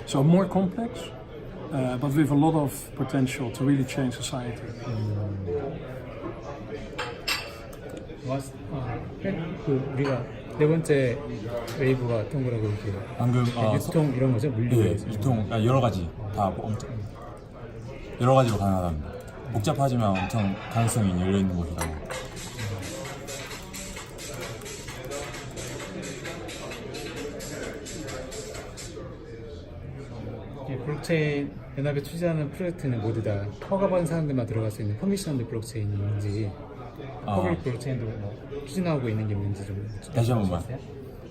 So more complex, but with a lot of potential to really change society. 우리가 네 번째 웨이브가 어떤 거라고 얘기해요? 방금 유통 이런 거죠? 물류. 예, 유통 여러 가지 다 엄청 여러 가지로 가능하답니다. 복잡하지만 엄청 가능성이 열려 있는 곳이라고. 블록체인 연합에 투자하는 프로젝트는 모두 다 허가받은 사람들만 들어갈 수 있는 퍼미션드 블록체인이 있는지 퍼블릭 블록체인도 추진하고 있는 게 있는지 좀 다시 한 번만.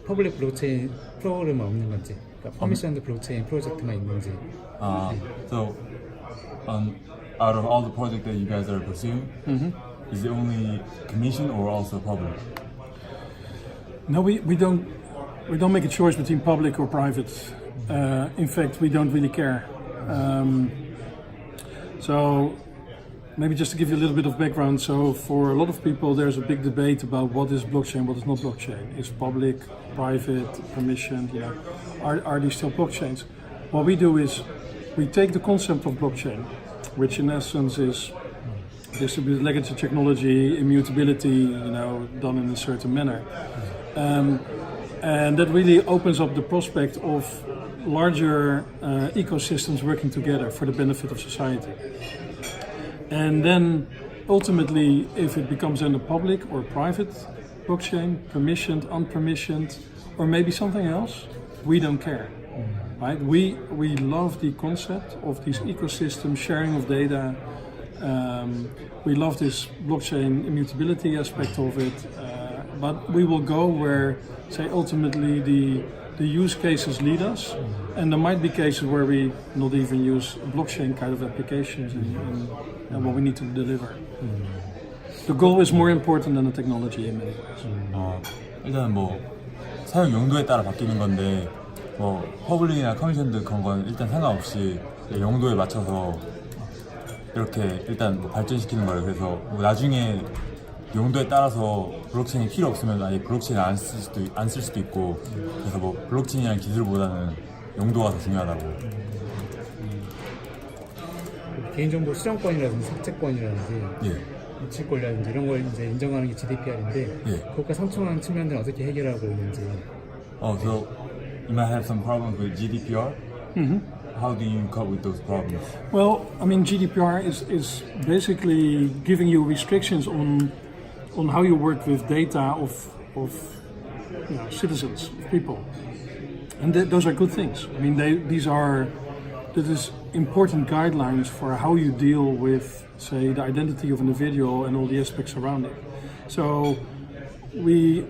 퍼블릭 블록체인 프로그램은 없는 건지, 그러니까 퍼미션드 블록체인 프로젝트만 있는지. So out of all the projects that you guys are pursuing, is it only commission or also public? No, we don't make a choice between public or private. In fact, we don't really care. So maybe just to give you a little bit of background, so for a lot of people there's a big debate about what is blockchain, what is not blockchain. Is public, private, permissioned, are these still blockchains? What we do is we take the concept of blockchain, which in essence is distributed ledger technology, immutability, done in a certain manner. And that really opens up the prospect of larger ecosystems working together for the benefit of society. And then ultimately, if it becomes in a public or private blockchain, permissioned, unpermissioned, or maybe something else, we don't care. Right? We love the concept of these ecosystems, sharing of data. We love this blockchain immutability aspect of it. But we will go where, say, ultimately the use cases lead us, and there might be cases where we not even use blockchain kind of applications in what we need to deliver. The goal is more important than the technology in many ways. 일단 뭐 사용 용도에 따라 바뀌는 건데 뭐 퍼블릭이나 커미션드 그런 건 일단 상관없이 용도에 맞춰서 이렇게 일단 뭐 발전시키는 거예요. 그래서 뭐 나중에 용도에 따라서 블록체인이 필요 없으면 아예 블록체인 안 쓸 수도 있고, 그래서 뭐 블록체인이라는 기술보다는 용도가 더 중요하다고. 개인정보 수령권이라든지 삭제권이라든지 예. 유출 권리라든지 이런 걸 이제 인정하는 게 GDPR인데 예. 그것과 상충하는 측면들은 어떻게 해결하고 있는지. So you might have some problems with GDPR. How do you cope with those problems? Well, I mean, GDPR is basically giving you restrictions on how you work with data of citizens, of people, and those are good things. I mean, that is important guidelines for how you deal with, say, the identity of an individual and all the aspects around it. So we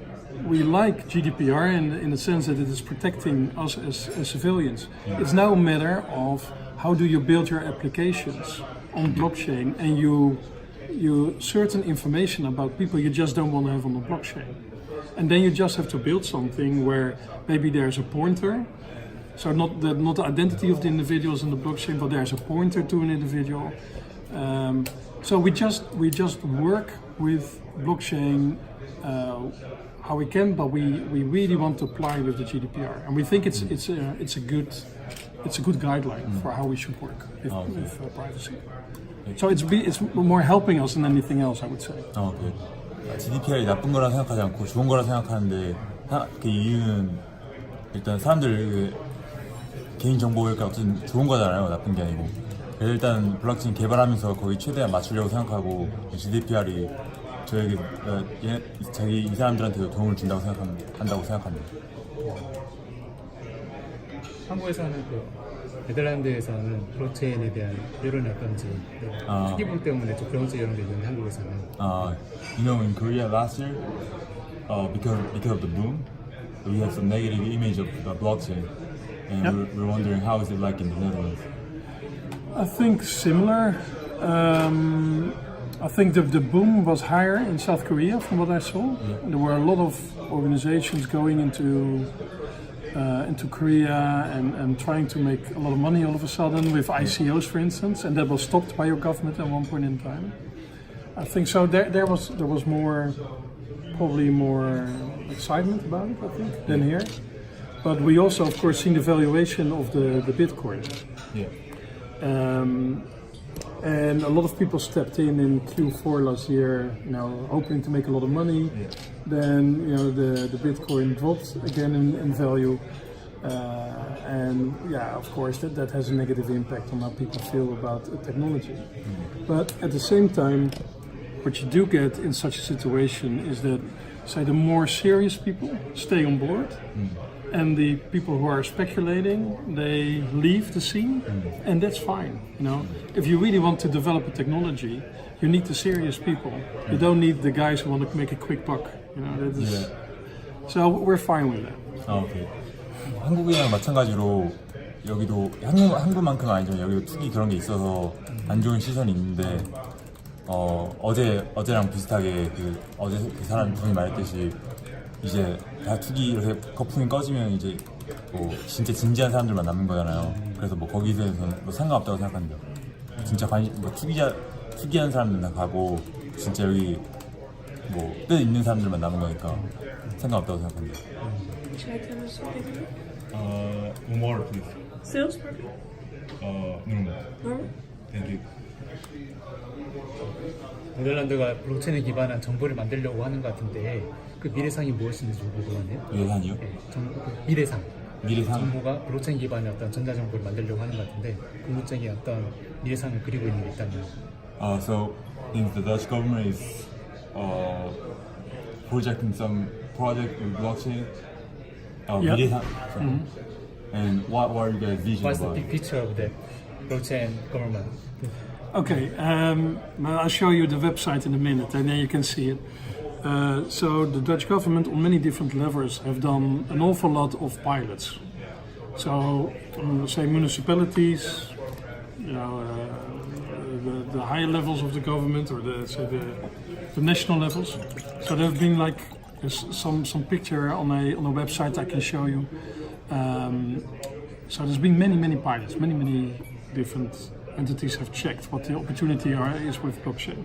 like GDPR in the sense that it is protecting us as civilians. It's now a matter of how do you build your applications on blockchain, and you certain information about people you just don't want to have on the blockchain. And then you just have to build something where maybe there's a pointer, so not the identity of the individuals in the blockchain, but there's a pointer to an individual. So we just work with blockchain how we can, but we really want to apply with the GDPR, and we think it's a good guideline for how we should work with privacy. So it's more helping us than anything else, I would say. GDPR이 나쁜 거라 생각하지 않고 좋은 거라 생각하는데 그 이유는 일단 사람들 개인 정보가 어쨌든 좋은 거잖아요, 나쁜 게 아니고. 그래서 일단 블록체인 개발하면서 거기 최대한 맞추려고 생각하고 GDPR이 저에게 이 사람들한테도 도움을 준다고 생각합니다. 한국에서는 네덜란드에서는 블록체인에 대한 여론이 어떤지 특이분 때문에 좀 그런 여론도 있는데 한국에서는. In Korea last year, because of the boom, we have some negative image of the blockchain, and we're wondering how is it like in the Netherlands. I think similar. I think the boom was higher in South Korea from what I saw. There were a lot of organizations going into Korea and trying to make a lot of money all of a sudden with ICOs, for instance, and that was stopped by your government at one point in time. I think so. There was probably more excitement about it, I think, than here. But we also, of course, seen the valuation of the Bitcoin. Yeah. And a lot of people stepped in Q4 last year, hoping to make a lot of money. Yeah. Then, the Bitcoin dropped again in value. And yeah, of course, that has a negative impact on how people feel about technology. But at the same time, what you do get in such a situation is that, say, the more serious people stay on board, and the people who are speculating, they leave the scene, and that's fine. If you really want to develop a technology, you need the serious people. You don't need the guys who want to make a quick buck. So we're fine with that. 아, 오케이. 한국이랑 마찬가지로 여기도 한국만큼은 아니지만 여기도 투기 그런 게 있어서 안 좋은 시선이 있는데 어제랑 비슷하게 어제 그 사람 분이 말했듯이 이제 다 투기 이렇게 거품이 꺼지면 이제 뭐 진짜 진지한 사람들만 남는 거잖아요. 그래서 뭐 거기서는 뭐 상관없다고 생각합니다. 진짜 투기한 사람들 다 가고 진짜 여기 뭐 뜻 있는 사람들만 남은 거니까 상관없다고 생각합니다. Should I tell us something? More, please. Sales market? Normal. Normal? Thank you. 네덜란드가 블록체인에 기반한 정보를 만들려고 하는 것 같은데 그 미래상이 무엇인지 좀 궁금하네요. 미래상이요? 네, 미래상. 미래상? 정보가 블록체인 기반의 어떤 전자정보를 만들려고 하는 것 같은데 궁극적인 어떤 미래상을 그리고 있는 게 있다면. So the Dutch government is projecting some project with blockchain. Yeah. 미래상. And what are you guys' vision What's the about big picture of the blockchain government? Okay, I'll show you the website in a minute, and then you can see it. So the Dutch government, on many different levels, have done an awful lot of pilots. So, say municipalities, the higher levels of the government, or the national levels. So there have been there's some picture on a website I can show you. So there's been many pilots, many different entities have checked what the opportunity is with blockchain.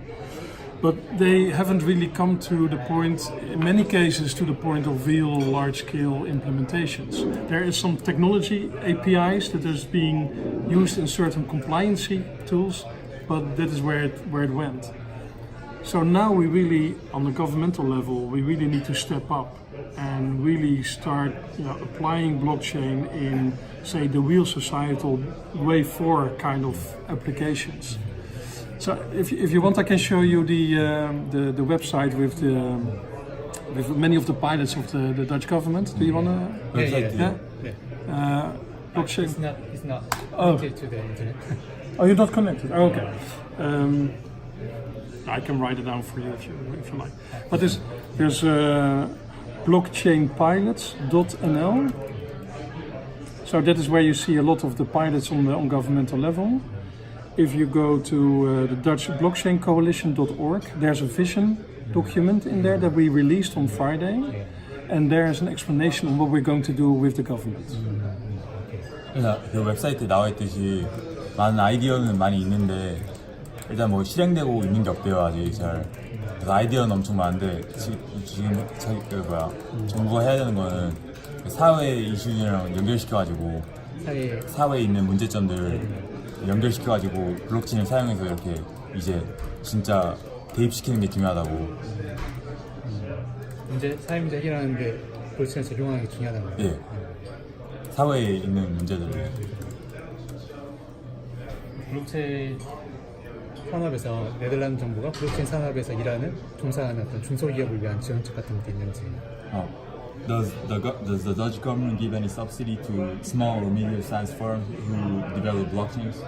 But they haven't really come to the point, in many cases, to the point of real large-scale implementations. There is some technology APIs that is being used in certain compliancy tools, but that is where it went. So now we really, on the governmental level, we really need to step up and really start applying blockchain in, say, the real societal way for kind of applications. So if you want, I can show you the website with many of the pilots of the Dutch government. Do you want to? Yeah. Blockchain. It's not connected to the internet. Oh, you're not connected. Oh, okay. I can write it down for you if you like. But there's blockchainpilots.nl. So that is where you see a lot of the pilots on governmental level. If you go to the Dutch blockchain coalition.org, there's a vision document in there that we released on Friday, and there's an explanation on what we're going to do with the government. 그래서 그 웹사이트에 나와 있듯이 많은 아이디어는 많이 있는데 일단 뭐 실행되고 있는 게 없대요 아직 잘. 그래서 아이디어는 엄청 많은데 지금 정부가 해야 되는 거는 사회 이슈랑 연결시켜가지고 사회에 있는 문제점들 연결시켜가지고 블록체인을 사용해서 이렇게 이제 진짜 대입시키는 게 중요하다고. 사회 문제 해결하는데 블록체인을 적용하는 게 중요하다는 거예요. 예. 사회에 있는 문제들을. 블록체인 산업에서 네덜란드 정부가 블록체인 산업에서 종사하는 어떤 중소기업을 위한 지원책 같은 것도 있는지. Does the Dutch government give any subsidy to small or medium-sized firms who develop blockchains?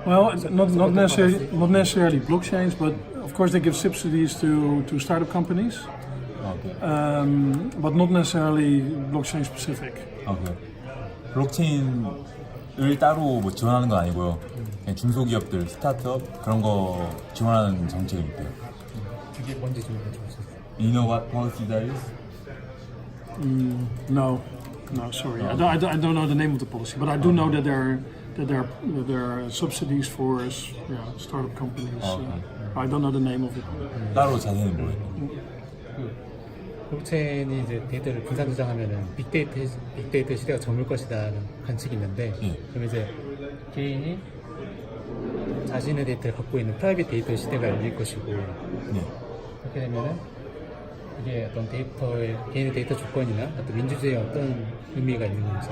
Well, not necessarily blockchains, but of course they give subsidies to startup companies. Okay. But not necessarily blockchain specific. Okay. 블록체인을 따로 뭐 지원하는 건 아니고요. 그냥 중소기업들, 스타트업 그런 거 지원하는 정책이 있대요. 그게 뭔지 좀 여쭤보세요. You know what policy that is? No, sorry. I don't know the name of the policy, but I do know that there are subsidies for startup companies. I don't know the name of it. 따로 자세히는 모르겠어요. 블록체인이 이제 데이터를 분산 저장하면은 빅데이터 시대가 저물 것이다라는 관측이 있는데, 예. 그럼 이제 개인이 자신의 데이터를 갖고 있는 프라이빗 데이터 시대가 열릴 것이고, 네. 그렇게 되면은 이게 어떤 개인의 데이터 조건이나 어떤 민주주의에 어떤 의미가 있는 건지,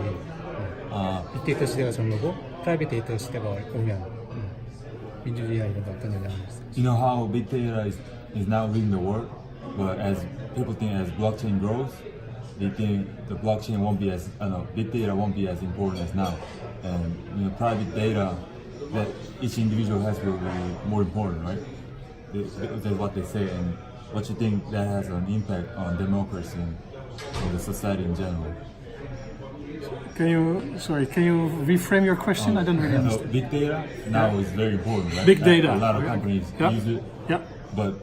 빅데이터 시대가 저물고 프라이빗 데이터 시대가 오면 민주주의나 이런 데 어떤 영향을 있을지. You know how big data is now leading the world, but as people think as blockchain grows, they think the blockchain won't be as, big data won't be as important as now, and private data that each individual has will be more important, right? That's what they say, and what you think that has an impact on democracy and the society in general. Can you reframe your question? I don't really So understand. big data now is very important, right? Big data. A lot of companies Yeah. use it, Yeah, but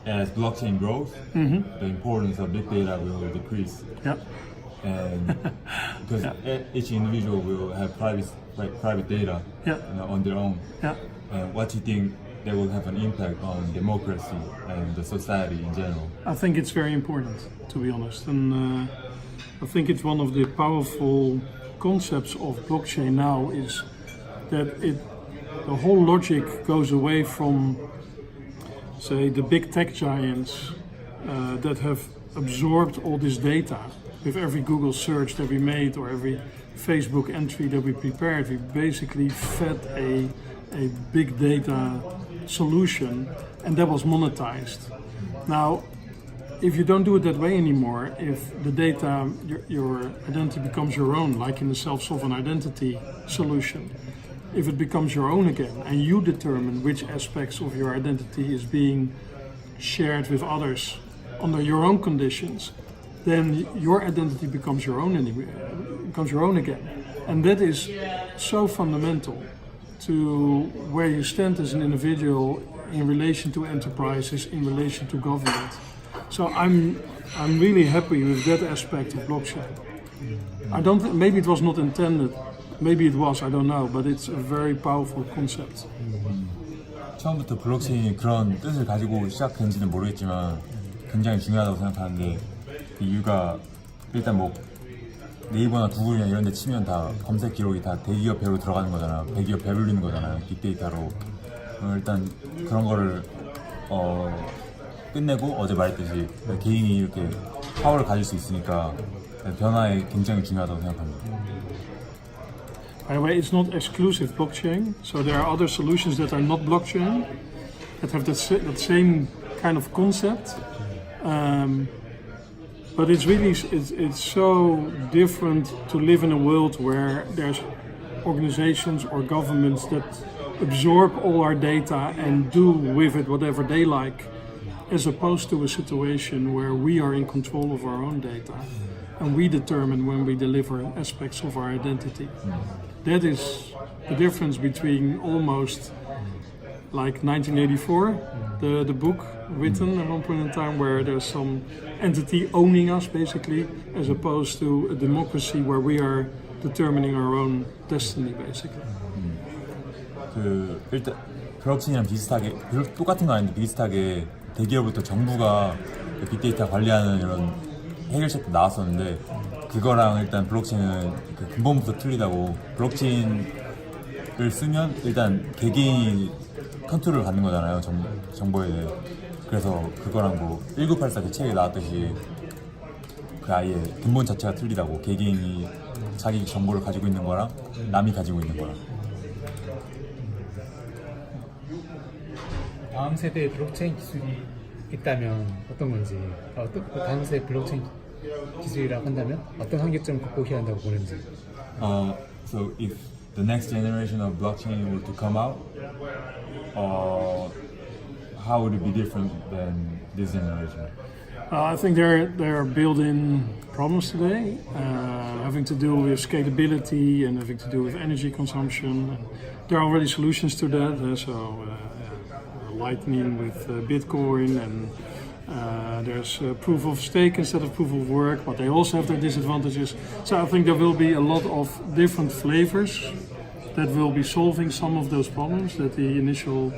as blockchain grows, the importance of big data will decrease. yeah. And because each individual will have private data Yeah. on their own. Yeah. And what do you think that will have an impact on democracy and the society in general? I think it's very important, to be honest, and I think it's one of the powerful concepts of blockchain now is that the whole logic goes away from, say, the big tech giants that have absorbed all this data. With every Google search that we made or every Facebook entry that we prepared, we basically fed a big data solution, and that was monetized. Now, if you don't do it that way anymore, if the data, your identity becomes your own, like in the self-sovereign identity solution, if it becomes your own again, and you determine which aspects of your identity is being shared with others under your own conditions, then your identity becomes your own again, and that is so fundamental to where you stand as an individual in relation to enterprises, in relation to government. So I'm really happy with that aspect of blockchain. I don't think, maybe it was not intended, maybe it was, I don't know, but it's a very powerful concept. 처음부터 블록체인이 그런 뜻을 가지고 시작된지는 모르겠지만 굉장히 중요하다고 생각하는데, 그 이유가 일단 뭐 네이버나 구글이나 이런 데 치면 다 검색 기록이 다 대기업 배로 들어가는 거잖아. 대기업 배불리는 거잖아요, 빅데이터로. 일단 그런 거를 끝내고 어제 말했듯이 개인이 이렇게 파워를 가질 수 있으니까 변화에 굉장히 중요하다고 생각합니다. By the way, it's not exclusive blockchain, so there are other solutions that are not blockchain that have that same kind of concept. But it's really it's so different to live in a world where there's organizations or governments that absorb all our data and do with it whatever they like, as opposed to a situation where we are in control of our own data and we determine when we deliver aspects of our identity. That is the difference between almost like 1984, the book written at one point in time, where there's some entity owning us basically, as opposed to a democracy where we are determining our own destiny basically. 그 일단 블록체인이랑 비슷하게, 똑같은 건 아닌데 비슷하게 대기업부터 정부가 빅데이터 관리하는 이런 해결책도 나왔었는데, 그거랑 일단 블록체인은 그 근본부터 틀리다고. 블록체인을 쓰면 일단 개개인이 컨트롤을 갖는 거잖아요, 정보에 대해. 그래서 그거랑 뭐 1984 그 책에 나왔듯이 그 아예 근본 자체가 틀리다고. 개개인이 자기 정보를 가지고 있는 거랑 남이 가지고 있는 거랑. 다음 세대의 블록체인 기술이 있다면 어떤 건지, 다음 세대 블록체인 기술이라고 한다면 어떤 한계점을 극복해야 한다고 보는지. So if the next generation of blockchain were to come out, how would it be different than this generation? I think there are built-in problems today, having to do with scalability and having to do with energy consumption. There are already solutions to that, Lightning with Bitcoin, and there's proof of stake instead of proof of work, but they also have their disadvantages. So I think there will be a lot of different flavors that will be solving some of those problems that the initial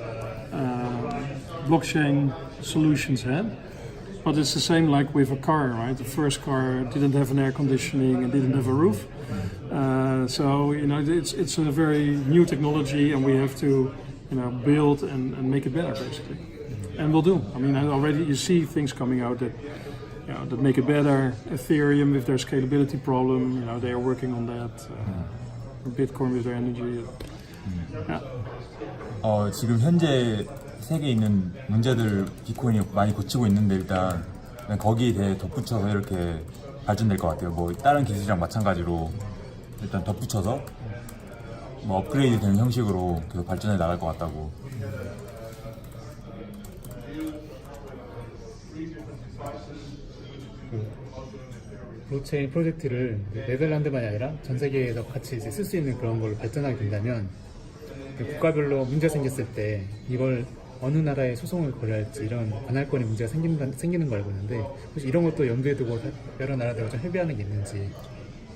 blockchain solutions had. But it's the same like with a car, right? The first car didn't have an air conditioning and didn't have a roof. So it's a very new technology, and we have to build and make it better, basically. And we'll do. I mean, already you see things coming out that that make it better. Ethereum with their scalability problem, they are working on that. Bitcoin with their energy. Yeah. 지금 현재 세계에 있는 문제들 비트코인이 많이 고치고 있는데 일단 거기에 대해 덧붙여서 이렇게 발전될 것 같아요. 뭐 다른 기술이랑 마찬가지로 일단 덧붙여서 뭐 업그레이드 되는 형식으로 계속 발전해 나갈 것 같다고. 블록체인 프로젝트를 네덜란드만이 아니라 전 세계에서 같이 쓸 수 있는 그런 걸로 발전하게 된다면 국가별로 문제 생겼을 때 이걸 어느 나라에 소송을 걸어야 할지 이런 관할권의 문제가 생기는 걸 알고 있는데 혹시 이런 것도 염두에 두고 여러 나라들과 좀 협의하는 게 있는지.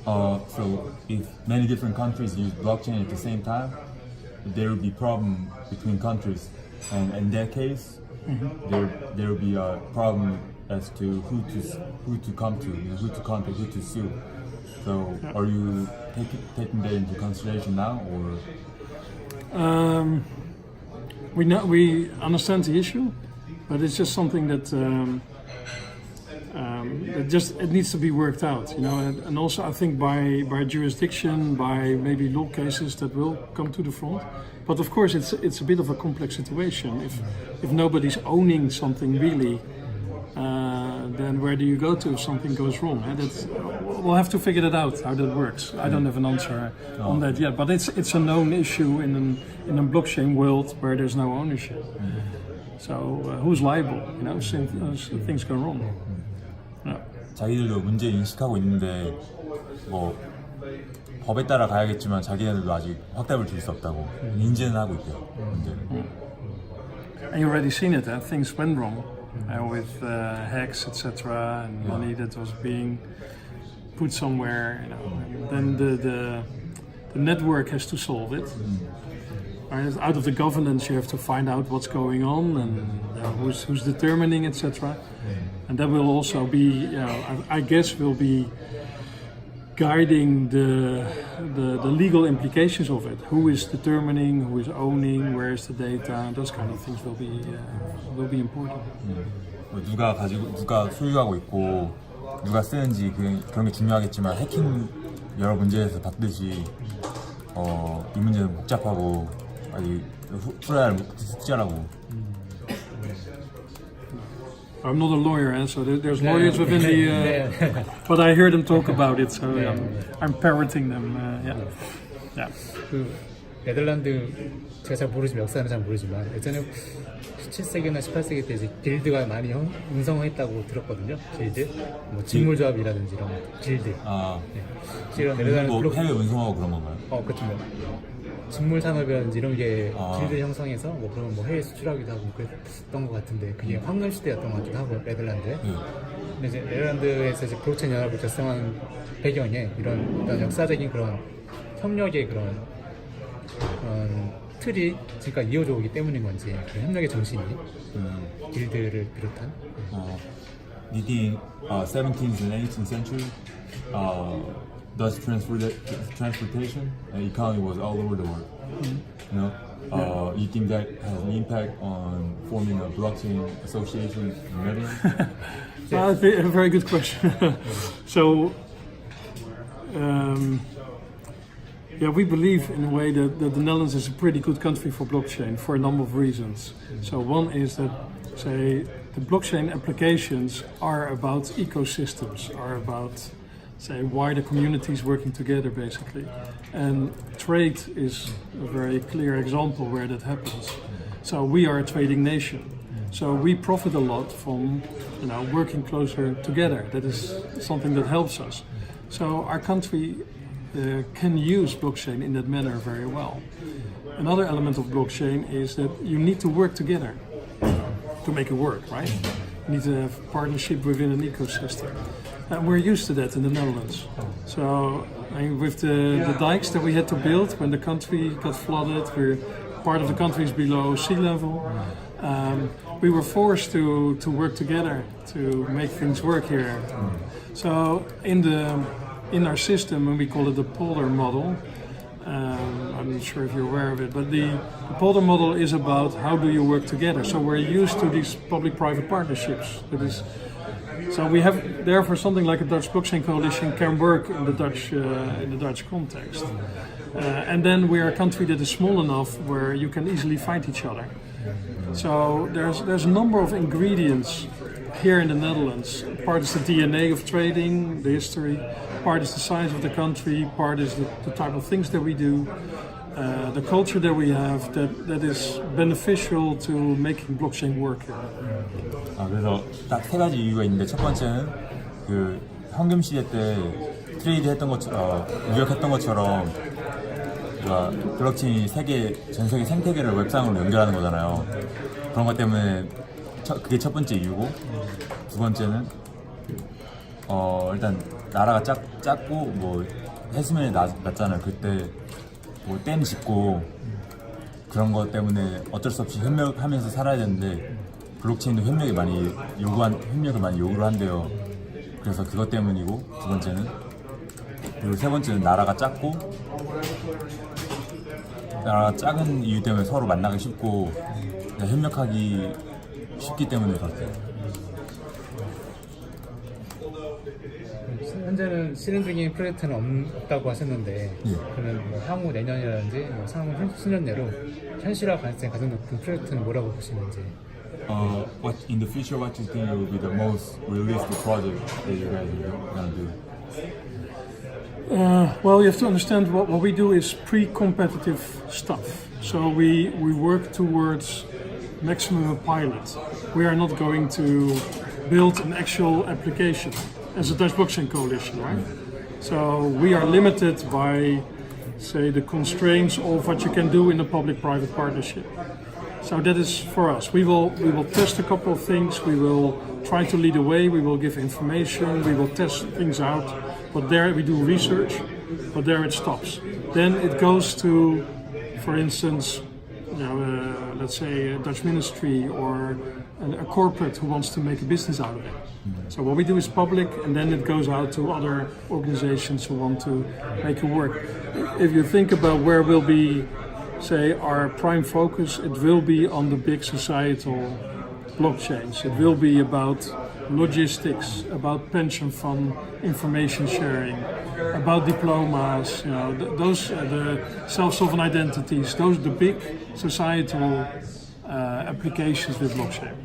So if many different countries use blockchain at the same time, there will be problem between countries, and in that case, there will be a problem as to who to come to, who to contact, who to sue. So are you taking that into consideration now, or? We understand the issue, but it's just something that it needs to be worked out, and also I think by jurisdiction, by maybe law cases that will come to the front. But of course, it's a bit of a complex situation. If nobody's owning something really, then where do you go to if something goes wrong? We'll have to figure that out how that works. I don't have an answer on that yet, but it's a known issue in a blockchain world where there's no ownership. So who's liable? Things go wrong. Yeah. 자기들도 문제 인식하고 있는데 뭐 법에 따라 가야겠지만 자기네들도 아직 확답을 줄 수 없다고 인지는 하고 있대요. 문제를. And you already seen it. Things went wrong. With hacks, etc., and money that was being put somewhere, then the network has to solve it. Right? Out of the governance, you have to find out what's going on and who's determining, etc. And that will also be, I guess, will be guiding the legal implications of it. Who is determining, who is owning, where is the data? Those kind of things will be important. 누가 소유하고 있고 누가 쓰는지 그런 게 중요하겠지만 해킹 여러 문제에서 봤듯이 이 문제는 복잡하고 아직 풀어야 할 숙제라고. I'm not a lawyer, so there's lawyers within the. But I hear them talk about it, so I'm parroting them. Yeah. 그 네덜란드 제가 잘 모르지만 역사는 잘 모르지만 예전에 17세기나 18세기 때 이제 길드가 많이 형성했다고 들었거든요. 길드, 뭐 직물조합이라든지 이런 길드. 이런 네덜란드 뭐 해외 운송하고 그런 건가요? 그렇죠. 직물 산업이라든지 이런 게 길드 형성해서 뭐 그런 뭐 해외 수출하기도 하고 그랬던 것 같은데 그게 황금 시대였던 것 같기도 하고 네덜란드에. 근데 이제 네덜란드에서 이제 블록체인 연합을 결성한 배경에 이런 역사적인 그런 협력의 그런 틀이 지금까지 이어져 오기 때문인 건지 그 협력의 정신이 길드를 비롯한. Leading 17th and 18th century, thus transportation and economy was all over the world. You think that has an impact on forming a blockchain association in the Netherlands? A very good question. So, we believe in a way that the Netherlands is a pretty good country for blockchain for a number of reasons. So one is that, say, the blockchain applications are about ecosystems, are about, say, wider communities working together, basically. And trade is a very clear example where that happens. So we are a trading nation. So we profit a lot from working closer together. That is something that helps us. So our country can use blockchain in that manner very well. Another element of blockchain is that you need to work together to make it work, right? You need to have partnership within an ecosystem. And we're used to that in the Netherlands. So with the dikes that we had to build when the country got flooded, part of the country is below sea level. we were forced to work together to make things work here. So in our system, and we call it the polder model. I'm not sure if you're aware of it, but the polder model is about how do you work together. So we're used to these public-private partnerships. So we have, therefore, something like a Dutch blockchain coalition can work in the Dutch context. And then we are a country that is small enough where you can easily find each other. So there's a number of ingredients here in the Netherlands. Part is the DNA of trading, the history. Part is the size of the country. Part is the type of things that we do. The culture that we have that is beneficial to making blockchain work here. 그래서 딱 세 가지 이유가 있는데 첫 번째는 그 황금 시대 때 트레이드 했던 것처럼 무역했던 것처럼 블록체인이 전 세계 생태계를 웹상으로 연결하는 거잖아요. 그런 것 때문에 그게 첫 번째 이유고, 두 번째는 일단 나라가 작고 뭐 해수면이 낮잖아요. 그때 뭐 댐 짓고 그런 것 때문에 어쩔 수 없이 협력하면서 살아야 되는데 블록체인도 협력을 많이 요구를 한대요. 그래서 그것 때문이고, 두 번째는, 그리고 세 번째는 나라가 작은 이유 때문에 서로 만나기 쉽고 협력하기 쉽기 때문에 그렇대요. 현재는 실행 중인 프로젝트는 없다고 하셨는데, 그러면 뭐 향후 내년이라든지 뭐 향후 수년 내로 현실화 가능성이 가장 높은 프로젝트는 뭐라고 보시는지? What in the future, what do you think will be the most realistic project that you guys are gonna do? Well, you have to understand what we do is pre-competitive stuff. So we work towards maximum pilot. We are not going to build an actual application as a Dutch blockchain coalition, right? So we are limited by, say, the constraints of what you can do in a public-private partnership. So that is for us. We will test a couple of things. We will try to lead the way. We will give information. We will test things out. But there we do research. But there it stops. Then it goes to, for instance, let's say a Dutch ministry or a corporate who wants to make a business out of it. So what we do is public, and then it goes out to other organizations who want to make it work. If you think about where will be, say, our prime focus, it will be on the big societal blockchains. It will be about logistics, about pension fund information sharing, about diplomas, those the self-sovereign identities, those are the big societal applications with blockchain.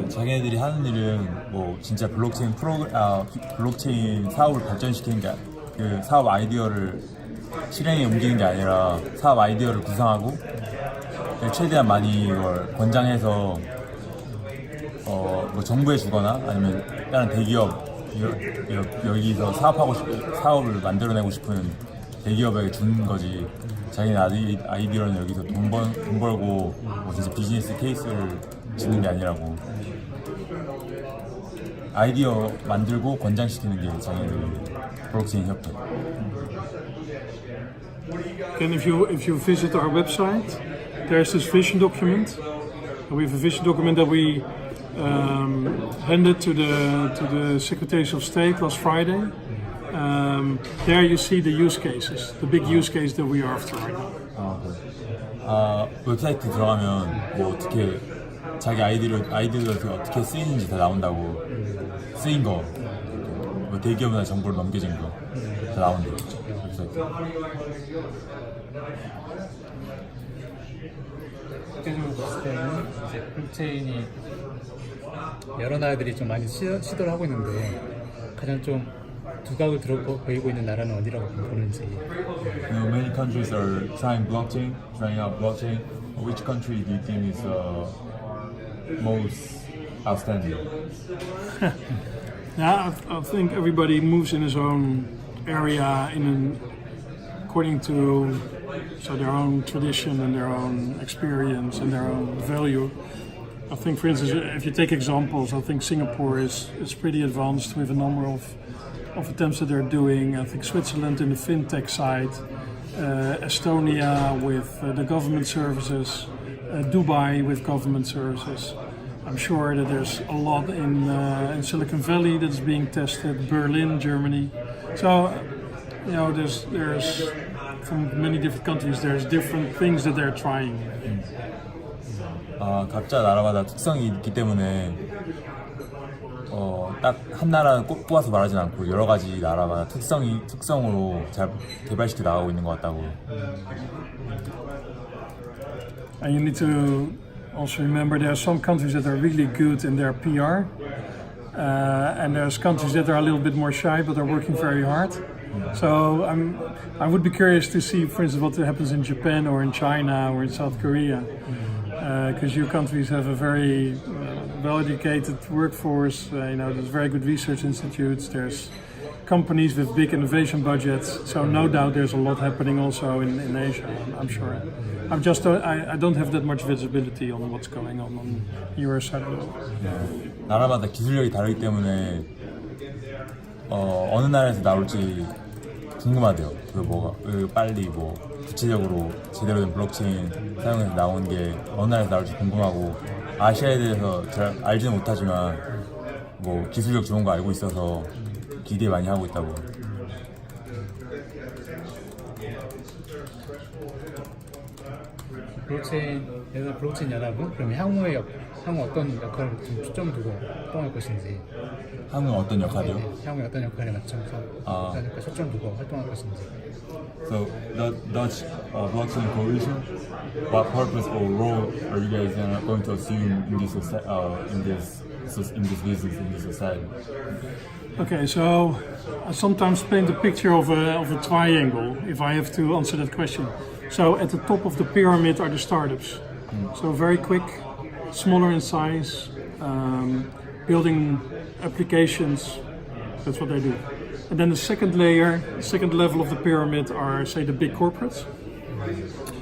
자기네들이 하는 일은 뭐 진짜 블록체인 사업을 발전시키는 게, 그 사업 아이디어를 실행에 옮기는 게 아니라 사업 아이디어를 구상하고 최대한 많이 이걸 권장해서 뭐 정부에 주거나 아니면 다른 대기업 여기서 사업을 만들어내고 싶은 대기업에게 주는 거지. 자기네 아이디어는 여기서 돈 벌고 뭐 진짜 비즈니스 케이스를 짓는 게 아니라고. 아이디어 만들고 권장시키는 게 자기네 블록체인 협회. And if you visit our website, there's this vision document. We have a vision document that we handed to the Secretaries of State last Friday. There you see the use cases, the big use case that we are after right now. 웹사이트 들어가면 뭐 어떻게 자기 아이디어가 어떻게 쓰이는지 다 나온다고. 쓰인 거, 뭐 대기업이나 정보를 넘겨진 거 다 나온대요. 웹사이트. 실제적으로 봤을 때는 이제 블록체인이 여러 나라들이 좀 많이 시도를 하고 있는데 가장 좀 두각을 보이고 있는 나라는 어디라고 보는지. Many countries are trying out blockchain. Which country do you think is most outstanding? Yeah, I think everybody moves in his own area according to their own tradition and their own experience and their own value. I think, for instance, if you take examples, I think Singapore is pretty advanced with a number of attempts that they're doing. I think Switzerland in the fintech side, Estonia with the government services, Dubai with government services. I'm sure that there's a lot in Silicon Valley that's being tested, Berlin, Germany. So, you know, there's from many different countries, there's different things that they're trying. 각자 나라마다 특성이 있기 때문에 딱 한 나라는 꼭 뽑아서 말하진 않고 여러 가지 나라마다 특성으로 잘 개발시켜 나가고 있는 것 같다고. And you need to also remember there are some countries that are really good in their PR, and there's countries that are a little bit more shy but are working very hard. So I would be curious to see, for instance, what happens in Japan or in China or in South Korea, because your countries have a very well-educated workforce. You know, there's very good research institutes. There's companies with big innovation budgets. So no doubt there's a lot happening also in Asia. I'm sure. I don't have that much visibility on what's going on your side of the world. 나라마다 기술력이 다르기 때문에 어느 나라에서 나올지 궁금하대요. 빨리 구체적으로 제대로 된 블록체인 사용해서 나온 게 어느 나라에서 나올지 궁금하고, 아시아에 대해서 잘 알지는 못하지만 기술력 좋은 거 알고 있어서 기대 많이 하고 있다고. 블록체인 연합은 그럼 향후 어떤 역할을 좀 초점 두고 활동할 것인지. 한국은 어떤 역할이요? 향후에 어떤 역할에 맞춰서 어떤 역할 초점 두고 활동할 것인지. So the Dutch blockchain coalition, what purpose or role are you guys going to assume in this business, in this society? Okay, so I sometimes paint a picture of a triangle if I have to answer that question. So at the top of the pyramid are the startups. So very quick, smaller in size, building applications, that's what they do. And then the second level of the pyramid are, say, the big corporates.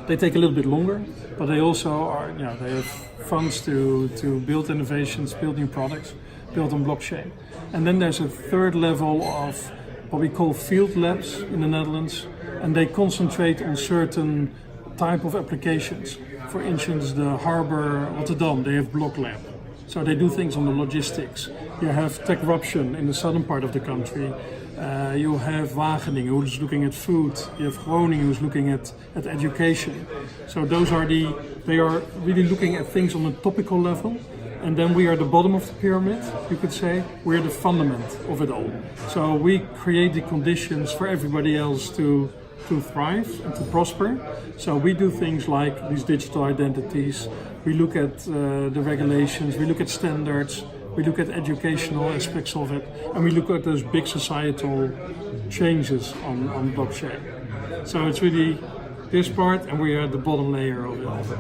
They take a little bit longer, but they also are, they have funds to build innovations, build new products, build on blockchain. And then there's a third level of what we call field labs in the Netherlands, and they concentrate on certain type of applications. For instance, the harbor Rotterdam, they have Block Lab. So they do things on the logistics. You have Techruption in the southern part of the country. You have Wageningen, who's looking at food. You have Groningen, who's looking at education. So they are really looking at things on a topical level. And then we are the bottom of the pyramid, you could say. We're the fundament of it all. So we create the conditions for everybody else to thrive and to prosper. So we do things like these digital identities. We look at the regulations, we look at standards, we look at educational aspects of it, and we look at those big societal changes on blockchain. So it's really this part, and we are at the bottom layer of it.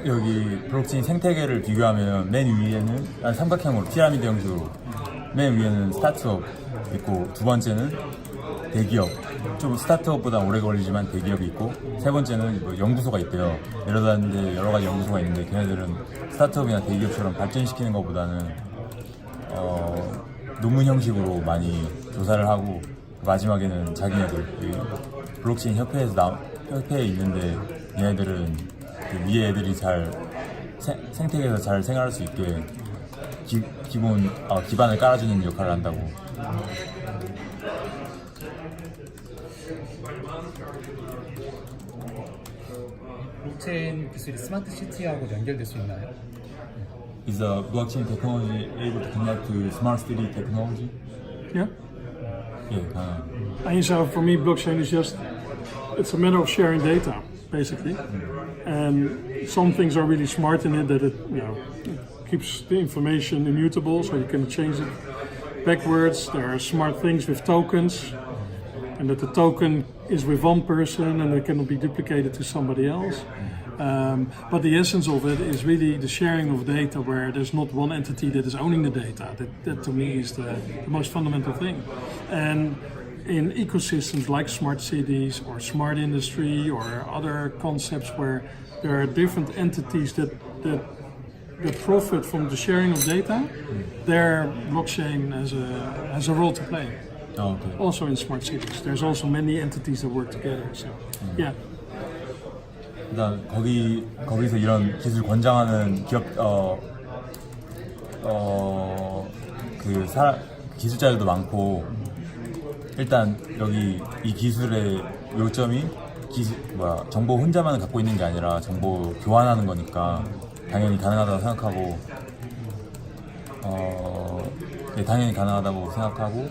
여기 블록체인 생태계를 비교하면 맨 위에는 삼각형으로 피라미드 형식으로 맨 위에는 스타트업 있고, 두 번째는 대기업, 좀 스타트업보다 오래 걸리지만 대기업이 있고, 세 번째는 연구소가 있대요. 내려다니는데 여러 가지 연구소가 있는데 걔네들은 스타트업이나 대기업처럼 발전시키는 것보다는 논문 형식으로 많이 조사를 하고, 마지막에는 자기네들 블록체인 협회에 있는데 얘네들은 위에 애들이 잘 생태계에서 잘 생활할 수 있게 기반을 깔아주는 역할을 한다고. 블록체인 기술이 스마트 시티하고 연결될 수 있나요? Is the blockchain technology able to connect to smart city technology? Yeah. Yeah. And so for me, blockchain is it's a matter of sharing data, basically. And some things are really smart in it, that it keeps the information immutable, so you can change it backwards. There are smart things with tokens, and that the token is with one person and it cannot be duplicated to somebody else. But the essence of it is really the sharing of data, where there's not one entity that is owning the data. That to me is the most fundamental thing. And in ecosystems like smart cities or smart industry or other concepts where there are different entities that profit from the sharing of data, there blockchain has a role to play. Oh, okay. Also in smart cities, there's also many entities that work together. So, yeah. 일단 거기서 이런 기술 권장하는 기업 기술자들도 많고 일단 여기 이 기술의 요점이 정보 혼자만 갖고 있는 게 아니라 정보 교환하는 거니까 당연히 가능하다고 생각하고 당연히 가능하다고 생각하고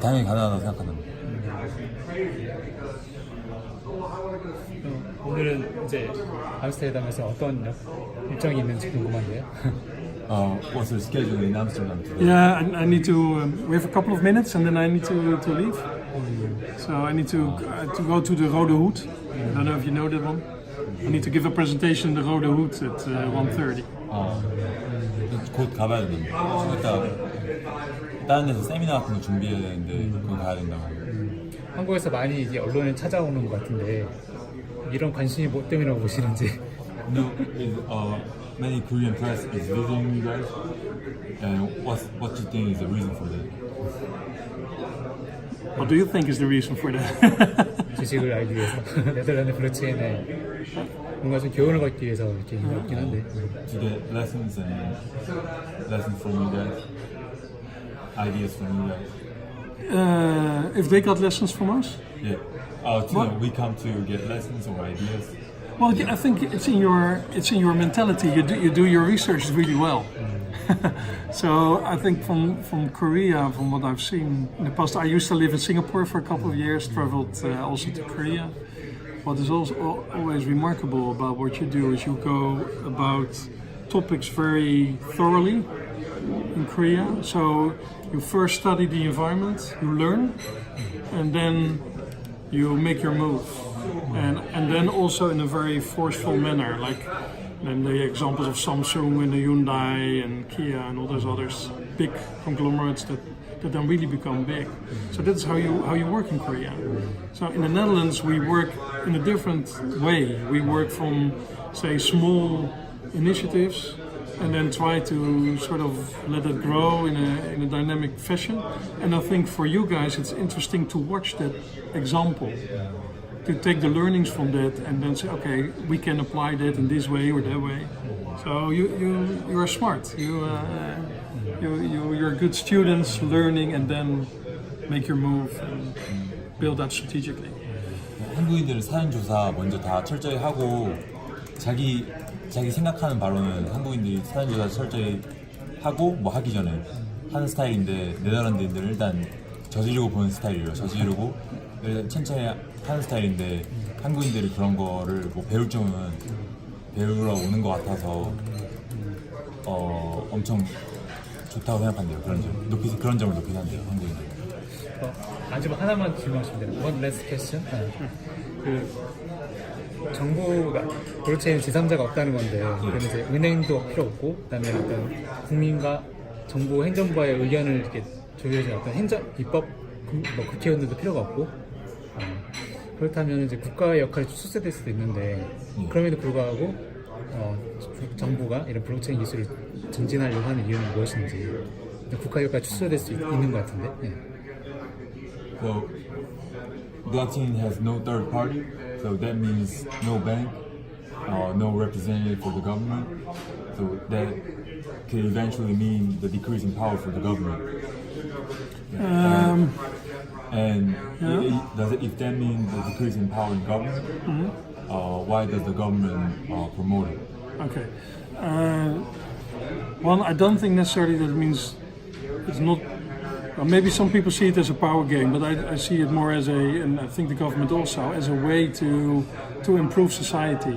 당연히 가능하다고 생각합니다. 오늘은 이제 암스테르담에서 어떤 일정이 있는지 궁금한데요. What's your schedule in Amsterdam today? Yeah, I need to. We have a couple of minutes, and then I need to leave. So I need to go to the Rode Hoed. I don't know if you know that one. I need to give a presentation in the Rode Hoed at 1:30. 곧 가봐야 되는데 이따 다른 데서 세미나 같은 거 준비해야 되는데 그거 가야 된다고. 한국에서 많이 이제 언론에 찾아오는 것 같은데 이런 관심이 뭐 때문이라고 보시는지. No, many Korean press is visiting you guys, and what do you think is the reason for that? What do you think is the reason for that? 지식을 알기 위해서 네덜란드 블록체인에 뭔가 좀 교훈을 받기 위해서 이렇게 있긴 한데. To get lessons from you guys, ideas from you guys. If they got lessons from us. Yeah. We come to get lessons or ideas. Well, yeah, I think it's in your mentality. You do your research really well. So I think from Korea, from what I've seen in the past, I used to live in Singapore for a couple of years. Traveled also to Korea. What is also always remarkable about what you do is you go about topics very thoroughly in Korea. So you first study the environment, you learn, and then you make your move. And then also in a very forceful manner, like then the examples of Samsung and the Hyundai and Kia and all those others, big conglomerates that then really become big. So that's how you work in Korea. So in the Netherlands we work in a different way. We work from, say, small initiatives and then try to sort of let it grow in a dynamic fashion. And I think for you guys it's interesting to watch that example, to take the learnings from that and then say, okay, we can apply that in this way or that way. So you are smart. You're good students, learning and then make your move and build that strategically. 한국인들 사전 조사 먼저 다 철저히 하고 자기 생각하는 바로는 한국인들이 사전 조사 철저히 하고 뭐 하기 전에 하는 스타일인데 네덜란드인들은 일단 저지르고 보는 스타일이에요. 저지르고 천천히 하는 스타일인데 한국인들이 그런 거를 뭐 배울 점은 배우러 오는 것 같아서 엄청 좋다고 생각한대요. 그런 점을 높이 산대요, 한국인들. 마지막 하나만 질문하시면 돼요. One last question. 정부가 블록체인 제3자가 없다는 건데 그러면 이제 은행도 필요 없고 그다음에 어떤 국민과 정부 행정부와의 의견을 이렇게 조율해주는 어떤 입법 뭐 국회의원들도 필요가 없고 그렇다면 이제 국가의 역할이 축소될 수도 있는데 그럼에도 불구하고 정부가 이런 블록체인 기술을 전진하려고 하는 이유는 무엇인지 국가의 역할이 축소될 수 있는 것 같은데. So blockchain has no third party, so that means no bank, no representative for the government. So that could eventually mean the decrease in power for the government. If that means the decrease in power in government, why does the government promote it? Okay. Well, I don't think necessarily that means it's not. Well, maybe some people see it as a power game, but I see it more as and I think the government also, as a way to improve society.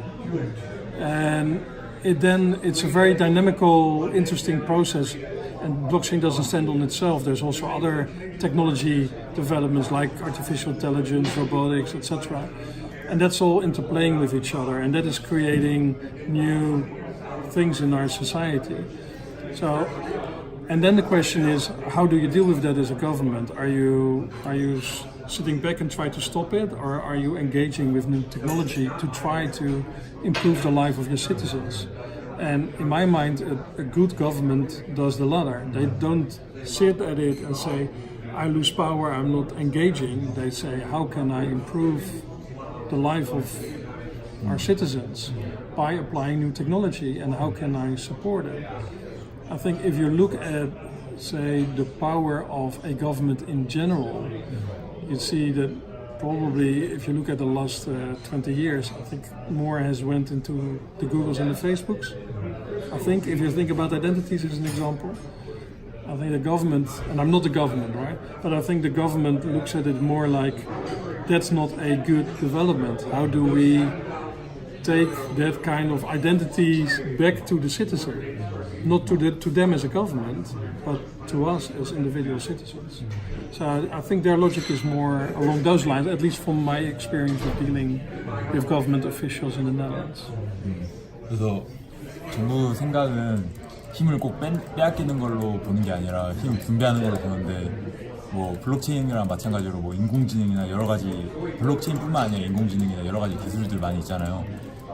And it's a very dynamical, interesting process. And blockchain doesn't stand on itself. There's also other technology developments like artificial intelligence, robotics, etc. And that's all interplaying with each other, and that is creating new things in our society. So, and then the question is, how do you deal with that as a government? Are you sitting back and try to stop it, or are you engaging with new technology to try to improve the life of your citizens? And in my mind, a good government does the latter. They don't sit at it and say, I lose power, I'm not engaging. They say, how can I improve the life of our citizens by applying new technology, and how can I support it? I think if you look at, say, the power of a government in general, you see that probably if you look at the last 20 years, I think more has went into the Googles and the Facebooks. I think if you think about identities as an example, I think the government, and I'm not the government, right? But I think the government looks at it more like that's not a good development. How do we take that kind of identities back to the citizen? Not to them as a government, but to us as individual citizens. So I think their logic is more along those lines, at least from my experience of dealing with government officials in the Netherlands. 그래서 정부 생각은 힘을 꼭 빼앗기는 걸로 보는 게 아니라 힘을 분배하는 걸로 보는데, 뭐 블록체인이랑 마찬가지로 뭐 인공지능이나 여러 가지, 블록체인뿐만 아니라 인공지능이나 여러 가지 기술들 많이 있잖아요.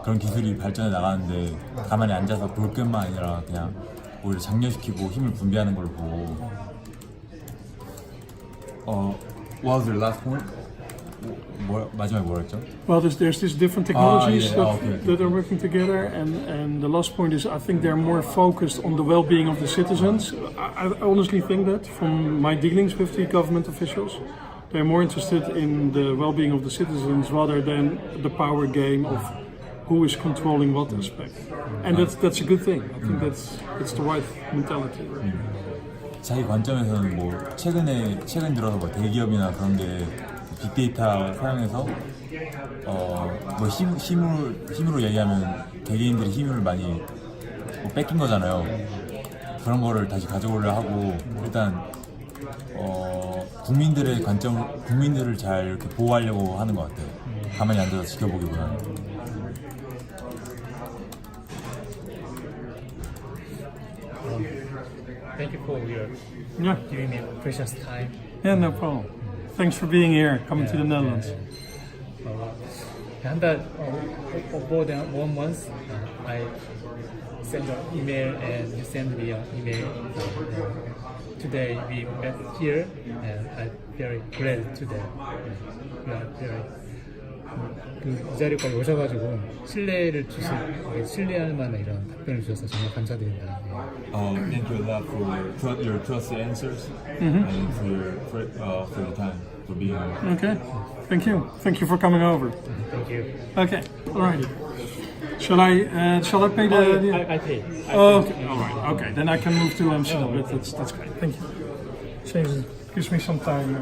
그런 기술이 발전해 나가는데 가만히 앉아서 볼 것만 아니라 그냥 오히려 장려시키고 힘을 분배하는 걸로 보고. What was your last point? 마지막에 뭐라 했죠? Well, there's these different technologies okay. that are working together, and the last point is I think they're more focused on the well-being of the citizens. I honestly think that from my dealings with the government officials, they're more interested in the well-being of the citizens rather than the power game of who is controlling what aspect. And that's a good thing. I think that's the right mentality. 자기 관점에서는 뭐 최근 들어서 뭐 대기업이나 그런 게 빅데이터 사용해서 뭐 힘으로 얘기하면 개개인들이 힘을 많이 뭐 뺏긴 거잖아요. 그런 거를 다시 가져오려 하고, 일단 국민들의 관점, 국민들을 잘 이렇게 보호하려고 하는 것 같아요. 가만히 앉아서 지켜보기보다는. Thank you for your Yeah, giving me precious time. yeah, no problem. Thanks for being here, coming to the Netherlands. 한달 more than 1 month, I sent an email and you sent me an email. Today we met here, and I'm very glad today. We are very 이 자리까지 오셔가지고 신뢰할 만한 이런 답변을 주셔서 정말 감사드립니다. Thank you a lot for your trusted answers and for the time for being here. Okay, thank you for coming over. Thank you. Okay, alrighty. Shall I pay the? I pay. Okay, alright. Okay, then I can move to Amsterdam. That's great. Thank you. Gives me some time.